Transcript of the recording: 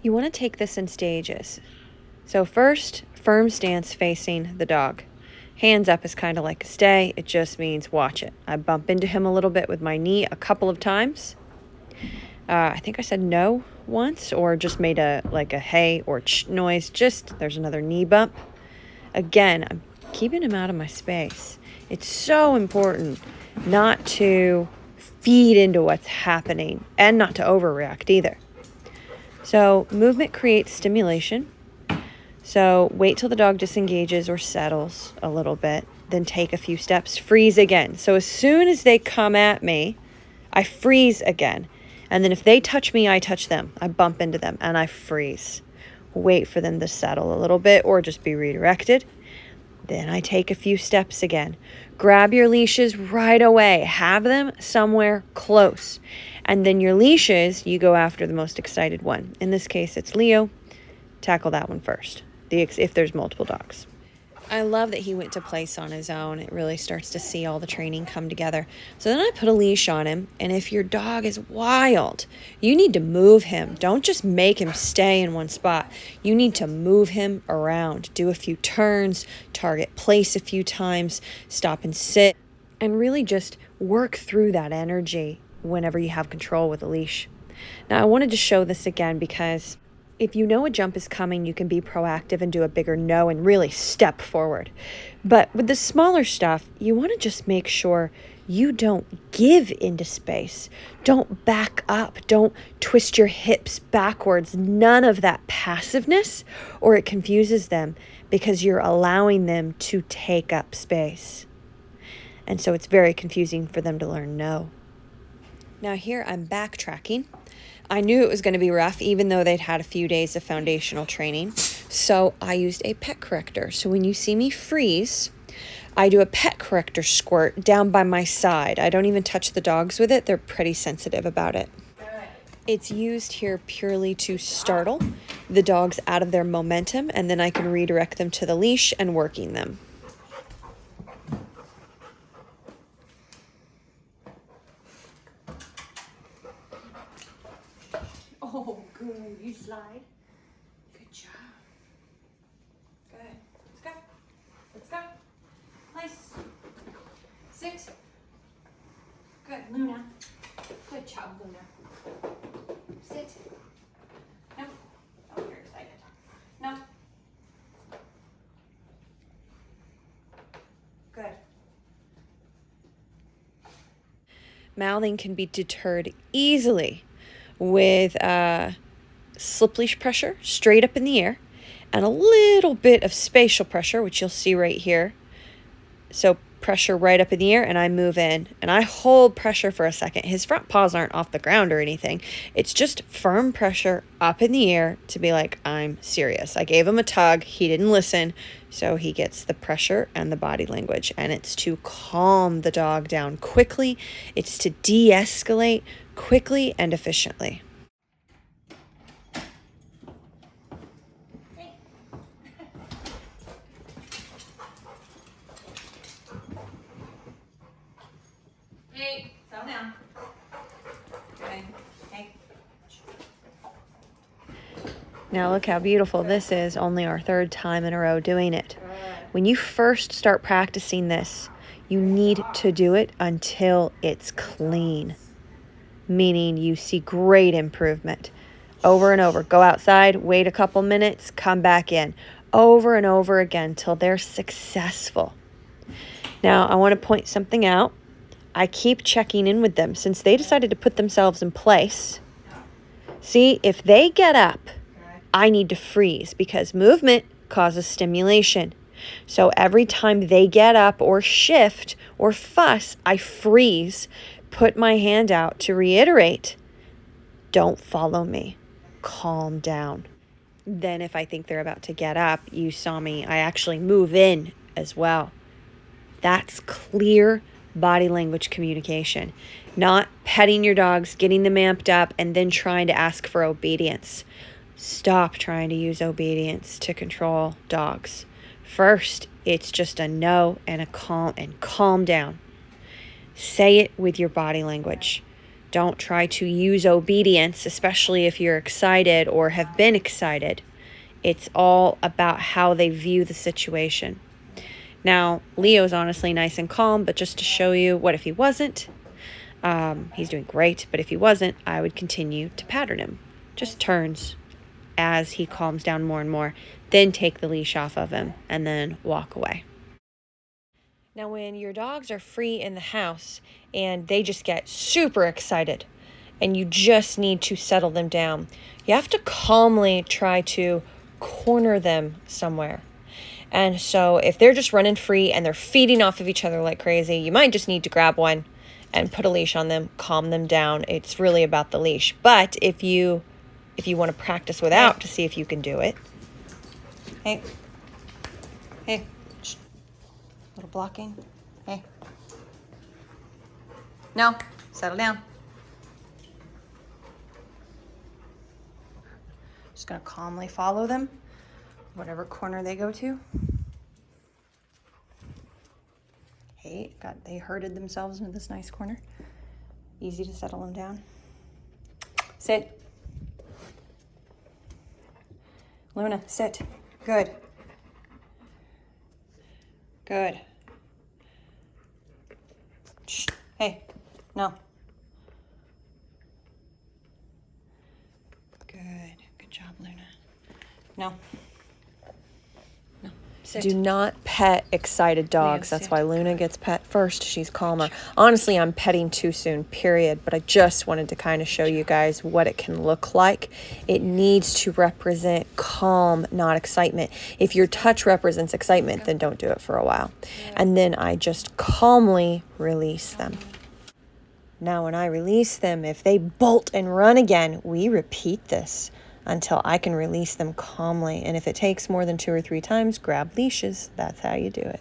You want to take this in stages. So first, firm stance facing the dog. Hands up is kind of like a stay. It just means watch it. I bump into him a little bit with my knee a couple of times. I think I said no once, or just made a hey or ch noise. Just, there's another knee bump. Again, I'm keeping him out of my space. It's so important not to feed into what's happening and not to overreact either. So movement creates stimulation. So wait till the dog disengages or settles a little bit, then take a few steps, freeze again. So as soon as they come at me, I freeze again. And then if they touch me, I touch them. I bump into them and I freeze. Wait for them to settle a little bit or just be redirected. Then I take a few steps again. Grab your leashes right away. Have them somewhere close. And then your leashes, you go after the most excited one. In this case, it's Leo. Tackle that one first, if there's multiple dogs. I love that he went to place on his own. It really starts to see all the training come together. So then I put a leash on him. And if your dog is wild, you need to move him. Don't just make him stay in one spot. You need to move him around. Do a few turns, target place a few times, stop and sit, and really just work through that energy whenever you have control with a leash. Now, I wanted to show this again because if you know a jump is coming, you can be proactive and do a bigger no and really step forward. But with the smaller stuff, you want to just make sure you don't give into space. Don't back up. Don't twist your hips backwards. None of that passiveness, or it confuses them because you're allowing them to take up space. And so it's very confusing for them to learn no. Now here I'm backtracking. I knew it was going to be rough, even though they'd had a few days of foundational training. So I used a pet corrector. So when you see me freeze, I do a pet corrector squirt down by my side. I don't even touch the dogs with it. They're pretty sensitive about it. It's used here purely to startle the dogs out of their momentum, and then I can redirect them to the leash and working them. Oh, good. You slide. Good job. Good. Let's go. Let's go. Place. Sit. Good. Luna. Good job, Luna. Sit. No. Oh, you're excited. No. Good. Mouthing can be deterred easily with slip leash pressure straight up in the air and a little bit of spatial pressure, which you'll see right here. So pressure right up in the air, and I move in and I hold pressure for a second. His front paws aren't off the ground or anything. It's just firm pressure up in the air to be like, I'm serious. I gave him a tug. He didn't listen. So he gets the pressure and the body language, and it's to calm the dog down quickly. It's to de-escalate quickly and efficiently. Hey, settle down. Good. Hey. Now look how beautiful this is, only our third time in a row doing it. When you first start practicing this, you need to do it until it's clean, meaning you see great improvement. Over and over. Go outside, wait a couple minutes, come back in. Over and over again till they're successful. Now, I want to point something out. I keep checking in with them since they decided to put themselves in place. See, if they get up, I need to freeze because movement causes stimulation. So every time they get up or shift or fuss, I freeze, put my hand out to reiterate, don't follow me, calm down. Then if I think they're about to get up, you saw me, I actually move in as well. That's clear body language communication, not petting your dogs, getting them amped up, and then trying to ask for obedience. Stop trying to use obedience to control dogs. First, it's just a no and a calm down. Say it with your body language. Don't try to use obedience, especially if you're excited or have been excited. It's all about how they view the situation. Now, Leo's honestly nice and calm, but just to show you what if he wasn't, he's doing great, but if he wasn't, I would continue to pattern him. Just turns as he calms down more and more, then take the leash off of him and then walk away. Now, when your dogs are free in the house and they just get super excited and you just need to settle them down, you have to calmly try to corner them somewhere. And so if they're just running free and they're feeding off of each other like crazy, you might just need to grab one and put a leash on them, calm them down. It's really about the leash. But if you want to practice without to see if you can do it. Hey. Hey. Shh. Little blocking. Hey. No. Settle down. Just going to calmly follow them, whatever corner they go to. Hey, they herded themselves into this nice corner. Easy to settle them down. Sit. Luna, sit. Good. Good. Shh. Hey, no. Good. Good job, Luna. No. No. Sit. Do not pet excited dogs. That's why Luna gets pet first. She's calmer. Honestly, I'm petting too soon, period. But I just wanted to kind of show you guys what it can look like. It needs to represent calm, not excitement. If your touch represents excitement, then don't do it for a while. And then I just calmly release them. Now, when I release them, if they bolt and run again, we repeat this until I can release them calmly. And if it takes more than 2 or 3 times, grab leashes. That's how you do it.